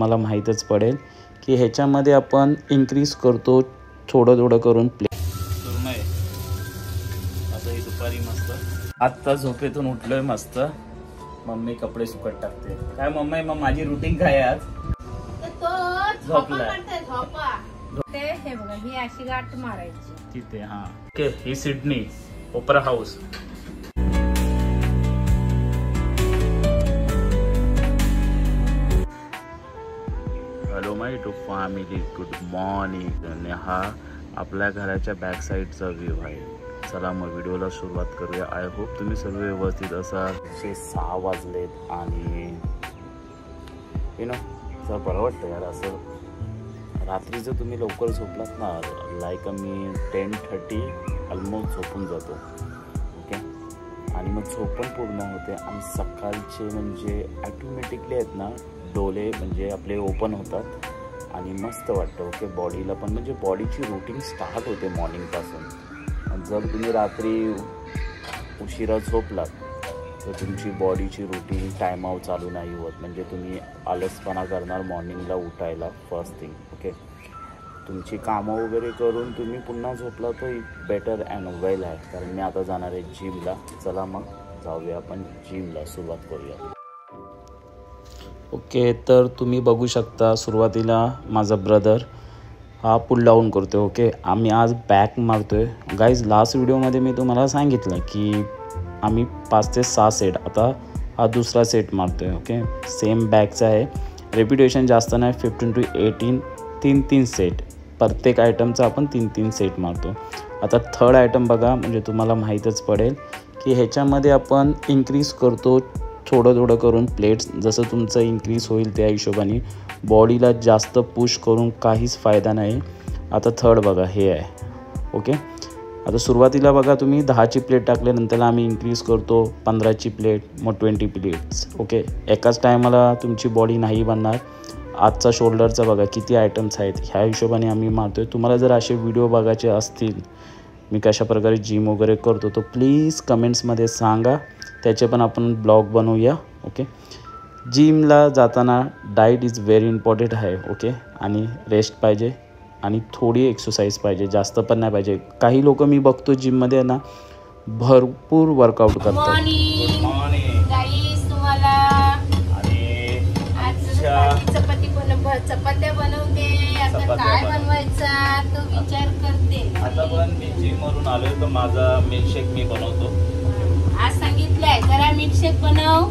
मला माहीतच पडेल की ह्याच्यामध्ये आपण इन्क्रीज करतो थोडं थोडं करून प्ले सुरमई आता ही दुपारी मस्त आत्ता झोपेतून उठलोय मस्त मम्मी कपडे सुकत टाकते काय मम्मी मग माझी रुटीन काय आज झोपला हे बघा ही अशी गाठ मारायची तिथे हा ओके ही Sydney Opera House hello my to family good morning आणि हा आपल्या घराच्या बॅक साईडचा व्ह्यू आहे चला मग व्हिडिओला सुरुवात करूया आय होप तुम्ही सर्व व्यवस्थित असाल 6 वाजलेत आणि यू नो जर बरं वाटतं यार असं रात्री जर तुम्ही लवकर झोपलात ना लाईक मी 10:30 ऑलमोस्ट झोपून जातो ओके आणि मग झोप पण पूर्ण होते आणि सकाळचे म्हणजे ॲटोमॅटिकली आहेत ना डोळे म्हणजे आपले ओपन होतात आणि मस्त वाटतं ओके बॉडीला पण म्हणजे बॉडीची रुटीन स्टार्ट होते मॉर्निंगपासून जर तुम्ही रात्री उशिरा झोपलात तर तुमची बॉडीची रुटीन टाईम आउट चालू नाही होत म्हणजे तुम्ही आलसपणा करणार मॉर्निंगला उठायला फर्स्ट थिंग ओके तुमची कामं वगैरे करून तुम्ही पुन्हा झोपला तर बेटर अँड वेल आहे कारण मी आता जाणार आहे जिमला चला मग जाऊया आपण जिमला सुरुवात करूया ओके तर तुम्ही बघू शकता सुरुवातीला माझा ब्रदर हा पुल डाऊन करतो ओके आम्ही आज बॅक मारतोय गाईज लास्ट व्हिडिओमध्ये मी तुम्हाला सांगितलं की आम्ही 5 ते 6 सेट आता हा दुसरा सेट मारतोय ओके सेम बॅकचा आहे रेपिटेशन जास्त नाही 15 to 18 3 सेट प्रत्येक आयटमचा आपण 3 सेट मारतो आता थर्ड आयटम बघा म्हणजे तुम्हाला माहीतच पडेल की ह्याच्यामध्ये आपण इन्क्रीज करतो थोडं करून प्लेट्स जसं तुमचं इन्क्रीज होईल त्या हिशोबाने बॉडीला जास्त पुश करून काहीच फायदा नाही आता थर्ड बघा हे आहे ओके आता सुरुवातीला बघा तुम्ही 10ची प्लेट टाकल्यानंतर आम्ही इन्क्रीज करतो 15ची प्लेट मग 20 प्लेट्स ओके एकाच टायमाला तुमची बॉडी नाही बनणार आजचा शोल्डरचा बघा किती आयटम्स आहेत ह्या हिशोबाने आम्ही मारतो आहे तुम्हाला जर असे व्हिडिओ बघायचे असतील मी कशा प्रकारे जिम वगैरे करतो तो प्लीज कमेंट्समध्ये सांगा त्याचे पण आपण ब्लॉग बनवूया ओके जिमला जाताना डाईट इज व्हेरी इम्पॉर्टंट आहे ओके आणि रेस्ट पाहिजे आणि थोडी एक्सरसाइज पाहिजे जास्त पण नाही पाहिजे काही लोक मी बघतो जिममध्ये ना भरपूर वर्कआउट करतात चपात्या बनवते आता काय बनवायचा तो विचार करते आता पण मी जिम वरून आलोय तर माझा मिल्कशेक मी बनवतो आज सांगितलंय जरा मिल्कशेक बनव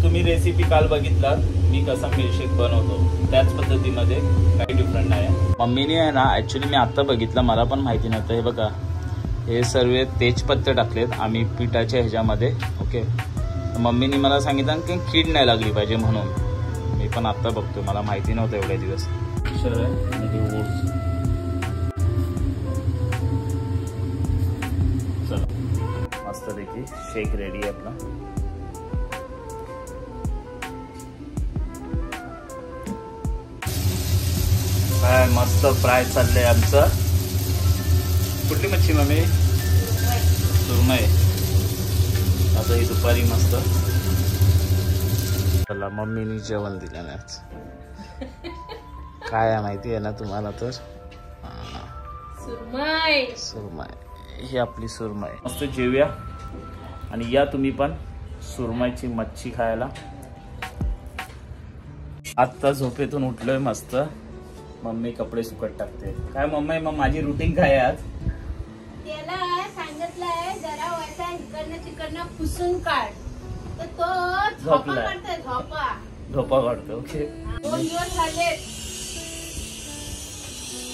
तुम्ही रेसिपी काल बघितला मी कसा मिल्कशेक बनवतो त्याच पद्धतीमध्ये काही डिफरंट नाही मम्मीने आहे ना ॲक्च्युली मी आत्ता बघितलं मला पण माहिती नव्हतं हे बघा हे सर्व तेजपत्ते टाकलेत आम्ही पिठाच्या ह्याच्यामध्ये ओके मम्मीने मला सांगितलं की कीड नाही लागली पाहिजे म्हणून मी पण आत्ता बघतो मला माहिती नव्हतं एवढ्या दिवस चला मस्त देखील शेक रेडी आहे आपला काय मस्त फ्राय चाललंय आमचं कुठली मच्छी मम्मी सुरमई आता ही दुपारी मस्त चला मम्मीनी जेवण दिलं नाही काय आहे माहिती आहे ना तुम्हाला तर सुरमई ही आपली सुरमई मस्त जेवूया आणि या तुम्ही पण सुरमईची मच्छी खायला आत्ता झोपेतून उठलोय मस्त मम्मी कपडे सुकत टाकते काय मम्मी मग माझी रुटीन काय आज त्याला सांगितलंय जरा वाटा इकडनं तिकडनं पुसून काढ तर तो झोपा काढतो ओके 2 दिवस झाले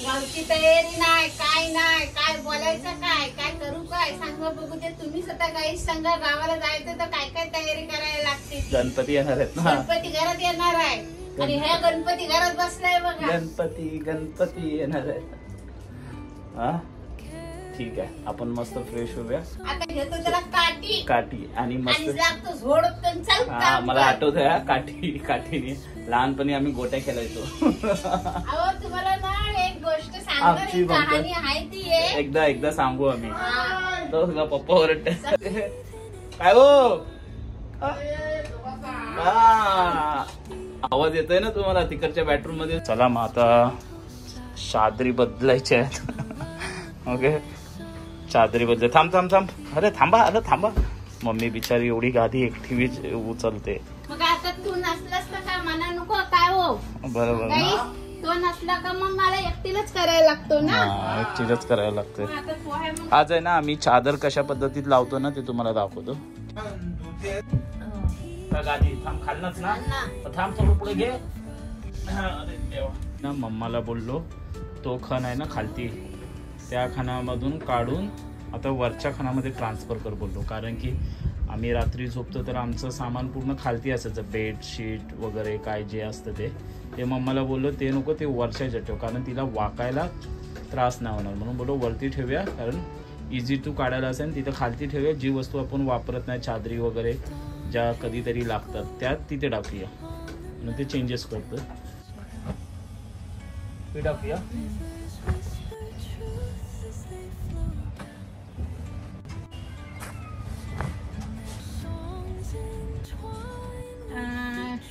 गावची तयारी नाही काय बोलायचं काय करू काय सांगा बघू दे तुम्ही स्वतः काही सांगा गावाला जायचं तर काय तयारी करायला लागते गणपती येणार आहेत ना गणपती घरात येणार आहे आणि ह्या गणपती घरात बसलाय बघा गणपती येणार आहे हा ठीक आहे आपण मस्त फ्रेश होऊया आता घेतो त्याला काठी आणि मस्त हा मला आठवत काठीने लहानपणी आम्ही गोट्या खेळायचो तुम्हाला ना एक गोष्ट सांगणार एकदा सांगू आम्ही तो पप्पा ओरडते काय हो आवाज येतोय ना तुम्हाला तिकडच्या बेडरूम मध्ये? चला मग आता चादरी बदलायचे आहेत. ओके चादरी बदल. थांब थांब थांब. अरे थांबा. मम्मी बिचारी एवढी गादी एकटी उचलते. मग आता तू नसलास तर काय म्हणा नको काय हो? बरोबर. तो नसला का मग मला एकटीलाच करायला लागतो ना. एकटीलाच करायला लागते. आता तो आहे मग. आज आहे ना आम्ही चादर कशा पद्धतीत लावतो ना ते तुम्हाला दाखवतो. गादी थांब खालनच ना. थांब थोडं पुढे घे ना. मम्माला बोललो तो खण आहे ना खालती त्या खणामधून काढून आता वरच्या खणामध्ये ट्रान्सफर कर बोललो. कारण की आम्ही रात्री झोपतो तर आमचं सामान पूर्ण खालती असायचं. बेडशीट वगैरे काय जे असतं ते मम्माला बोललो ते नको, ते वरच्या ह्याच्यात ठेव कारण तिला वाकायला त्रास नाही होणार. म्हणून बोललो वरती ठेवूया कारण इझी टू काढायला असेल. तिथं खालती ठेवूया. जी वस्तू आपण वापरत नाही चादरी वगैरे ज्या कधीतरी लागतात त्या तिथे टाकूया. म्हणून ते चेंजेस करतो. ते टाकूया.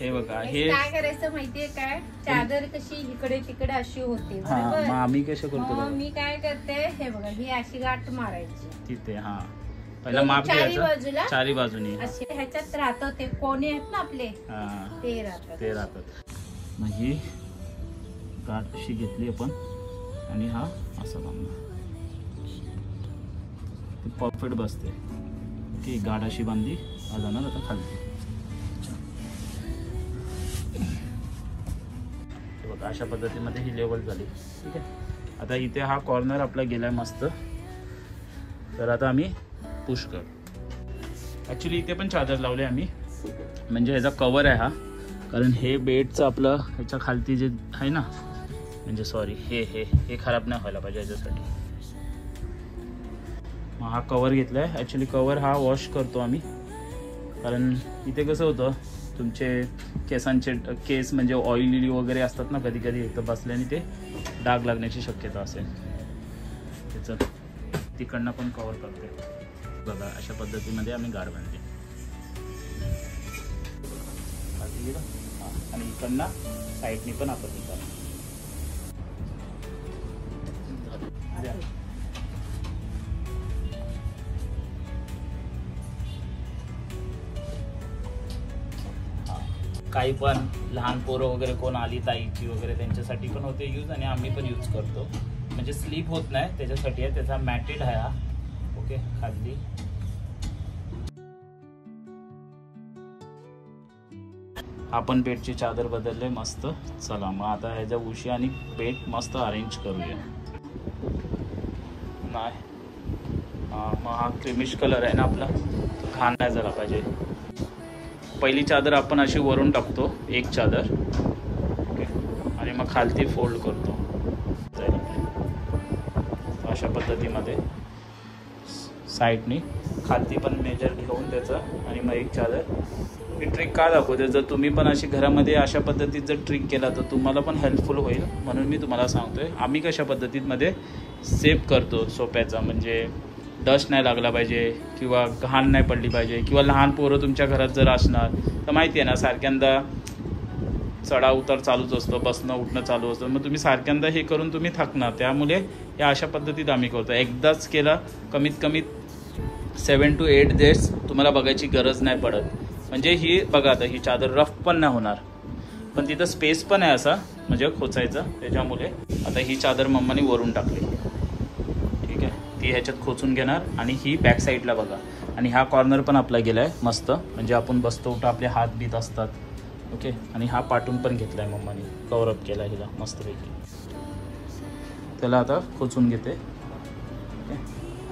हे बघा हे काय करायचं माहितीये काय? चादर कशी इकडे तिकडे अशी होते मग आम्ही कसं करतो? मी काय करते हे बघा ही अशी गाठ मारायची तिथे. हा पहिला माप घ्यायचं चारी बाजूनी. असे ह्याच्यात राहतं ते कोणे आहेत ना आपले ते राहतात. मग ही गाठ अशी घेतली आपण आणि हा असा बांधला परफेक्ट बसते की गाठ अशी बांधली. हा जाणार आता खाली. अशा पद्धतीमध्ये ही लेवल झाली. ठीक आहे. आता इथे हा कॉर्नर आपला गेलाय मस्त. तर आता आम्ही पुश कर. ॲक्च्युली इथे पण चादर लावले आम्ही म्हणजे ह्याचा कवर आहे हा. कारण हे बेडचं आपलं ह्याच्या खालती जे आहे ना म्हणजे सॉरी हे खराब नाही व्हायला पाहिजे ह्याच्यासाठी. मग हा कवर घेतला आहे. ॲक्च्युली कवर हा वॉश करतो आम्ही कारण इथे कसं होतं तुमचे केसांचे केस म्हणजे ऑइली वगैरे असतात ना कधी कधी तर बसल्याने ते डाग लागण्याची शक्यता असेल. त्याचं तिकडनं पण कवर करते बघा. अशा पद्धतीमध्ये आम्ही गाड बांधली आणि इकडनं साईडनी पण आपण काही पण लहान पोरं वगैरे कोण आली ताईची वगैरे त्यांच्यासाठी पण होते यूज आणि आम्ही पण यूज करतो. म्हणजे स्लीप होत नाही त्याच्यासाठी आहे. त्याचा मॅटेड आहे हा. ओके खाली आपण बेडची चादर बदलले मस्त. चला मग आता ह्याच्या उशी आणि बेड मस्त अरेंज करूया. नाही मग हा क्रीमिश कलर आहे ना आपला तो घाण नाही झाला पाहिजे. पहिली चादर आपण अशी वरून टाकतो एक चादर. ओके आणि मग खालती फोल्ड करतो अशा पद्धतीमध्ये साईडनी खालती पण मेजर घेऊन त्याचं आणि मग एक चादर. ही ट्रिक का दाखवते? जर तुम्ही पण अशी घरामध्ये अशा पद्धतीत जर ट्रिक केला तर तुम्हाला पण हेल्पफुल होईल. म्हणून मी तुम्हाला सांगतोय आम्ही कशा पद्धतीमध्ये सेव्ह करतो सोप्याचा. म्हणजे डस्ट नाही लागला पाहिजे किंवा घाण नाही पडली पाहिजे किंवा लहान पोरं तुमच्या घरात जर असणार तर माहिती आहे ना सारख्यांदा चढा उतार चालूच असतो. बसणं उठणं चालू असतं. मग तुम्ही सारख्यांदा हे करून तुम्ही थकणार. त्यामुळे या अशा पद्धतीत आम्ही करतो. एकदाच केला कमीत कमी 7 to 8 days तुम्हाला बघायची गरज नाही पडत. म्हणजे ही बघा आता ही चादर रफ पण नाही होणार पण तिथं स्पेस पण आहे असा म्हणजे खोचायचा. त्याच्यामुळे आता ही चादर मम्माने वरून टाकली. ठीक आहे ती ह्याच्यात खोचून घेणार आणि ही बॅक साईडला बघा. आणि हा कॉर्नर पण आपला गेला आहे मस्त. म्हणजे आपण बसतो उठा आपले हात बीत असतात. ओके आणि हा पाठून पण घेतला आहे मम्माने. कवरअप केला हिला मस्तपैकी. त्याला आता खोचून घेते.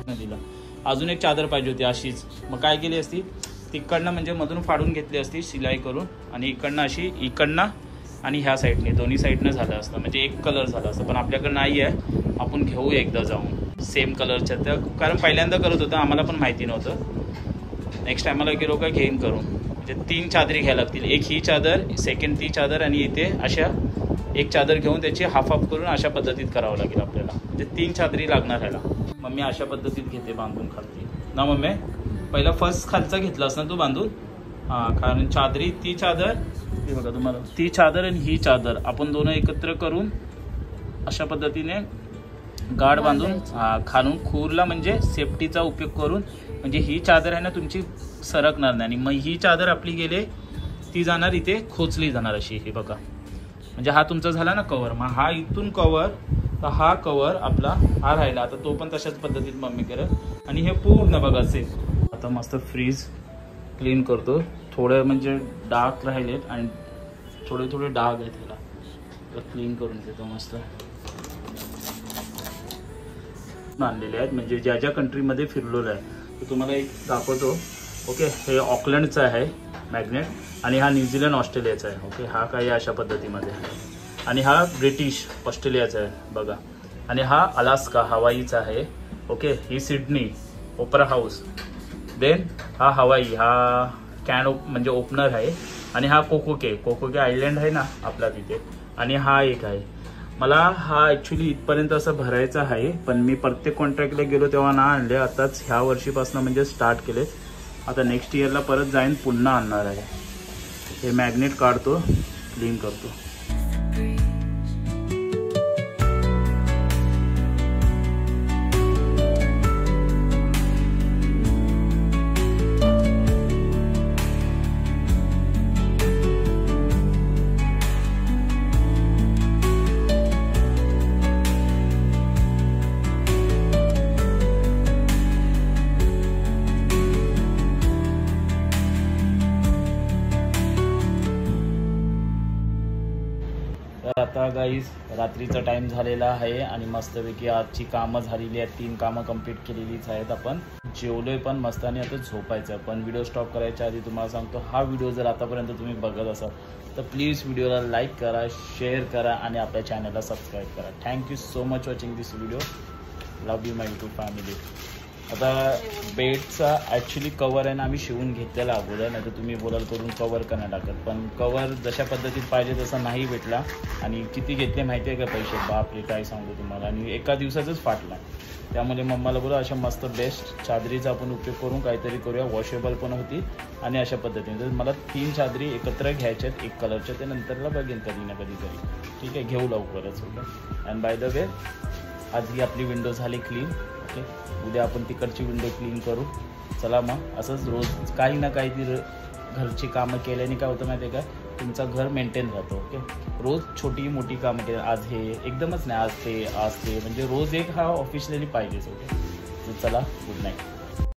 दिला अजून एक चादर पाहिजे होती अशीच. मग काय केली असती तिकडनं म्हणजे मधून फाडून घेतली असती शिलाई करून आणि इकडनं अशी इकडनं आणि ह्या साईडने दोन्ही साईडनं झालं असतं. म्हणजे एक कलर झाला असतं पण आपल्याकडे नाही आहे. आपण घेऊ एकदा जाऊन सेम कलरच्या त्या. कारण पहिल्यांदा करत होतं आम्हाला पण माहिती नव्हतं. नेक्स्ट टायमाला गेलो का घेईन करून. म्हणजे 3 चादरी घ्यायला लागतील. एक ही चादर सेकंड ती चादर आणि इथे अशा एक चादर घेऊन त्याची हाफ हाफ करून अशा पद्धतीत करावं लागेल आपल्याला. म्हणजे 3 चादरी लागणार ह्याला. मम्मी अशा पद्धतीत घेते बांधून खालती ना. मम्मी पहिला फर्स्ट खालचा घेतलास ना तू बांधून हां, कारण चादरी ती चादर हे बघा तुम्हाला, ती चादर आणि ही चादर आपण दोन एकत्र करून अशा पद्धतीने गाठ बांधून खालून खूरला म्हणजे सेफ्टीचा उपयोग करून, म्हणजे ही चादर आहे ना तुमची सरकणार नाही आणि मग ही चादर आपली गेले ती जाणार इथे खोचली जाणार अशी. हे बघा म्हणजे हा तुमचा झाला ना कवर. मग हा इथून कवर तर हा कवर आपला हा राहिला. आता तो पण तशाच पद्धतीत मम्मी करेल. आणि हे पूर्ण बघा सेफ. आता मस्त फ्रीज क्लीन करतो. थोडं म्हणजे डार्क राहिलेत आणि थोडे थोडे डाग आहेत त्याला, तर क्लीन करून घेतो मस्त. आणलेले आहेत म्हणजे ज्या ज्या कंट्रीमध्ये फिरलेलं आहे तर तुम्हाला एक दाखवतो. ओके, हे ऑकलंडचं आहे मॅग्नेट आणि हा न्यूझीलंड ऑस्ट्रेलियाचा आहे. ओके, हा काही अशा पद्धतीमध्ये आणि हा ब्रिटिश ऑस्ट्रेलियाचा आहे बघा. आणि हा अलास्का हवाईचा आहे. ओके, ही सिडनी ओपरा हाऊस. देन हा हवाई, हा कॅन म्हणजे ओपनर आहे. आणि हा कोकोके आयलंड आहे ना आपला तिथे. आणि हा एक आहे. मला हा ॲक्च्युली इथपर्यंत असं भरायचा आहे, पण मी प्रत्येक कॉन्ट्रॅक्टला गेलो तेव्हा ना आणले. आताच ह्या वर्षीपासून म्हणजे स्टार्ट केले. आता नेक्स्ट इयरला परत जाईन पुन्हा आणणार आहे. हे मॅग्नेट काढतो, क्लीन करतो. तर आता गाईज रात्रीचा टाईम झालेला आहे आणि मस्तपैकी आजची कामं झालेली आहेत. 3 कामं कंप्लीट केलेलीच आहेत. आपण जेवलोय पण मस्त आणि आता झोपायचं. पण व्हिडिओ स्टॉप करायच्या आधी तुम्हाला सांगतो, हा व्हिडिओ जर आतापर्यंत तुम्ही बघत असाल तर प्लीज व्हिडिओला लाईक करा, शेअर करा आणि आपल्या चॅनलला सबस्क्राईब करा. Thank you so much watching this video. Love you my YouTube family. आता बेडचा ॲक्च्युली कवर आहे ना आम्ही शिवून घेतलेला अगोदर, नाही तर तुम्ही बोलाल करून कवर का नाही टाकत. पण कवर जशा पद्धतीत पाहिजे तसा नाही भेटला. आणि किती घेतले माहिती आहे का पैसे, बापरे काय सांगू तुम्हाला. आणि एका दिवसाचंच फाटला. त्यामुळे मम्माला बोला अशा मस्त बेस्ट चादरीचा आपण उपयोग करून काहीतरी करूया. वॉशेबल पण होती आणि अशा पद्धतीने. तर मला 3 चादरी एकत्र घ्यायच्या आहेत, एक कलरच्या. ते नंतरला बघेन कधी ना कधीतरी. ठीक आहे, घेऊ लवकरच. Okay, and by the way आज ही आपली विंडो झाली क्लीन. ओके, उद्या आपण तिकडची विंडो क्लीन करू. चला मग असंच रोज काही ना काहीतरी घरची कामं केल्याने काय होतं माहिती आहे का, तुमचं घर मेंटेन राहतं. ओके, रोज छोटी मोठी कामं केली. आज हे एकदमच नाही, आज ते म्हणजे रोज एक हा ऑफिशियली पाहिजेच. ओके, तर चला, गुड नाईट.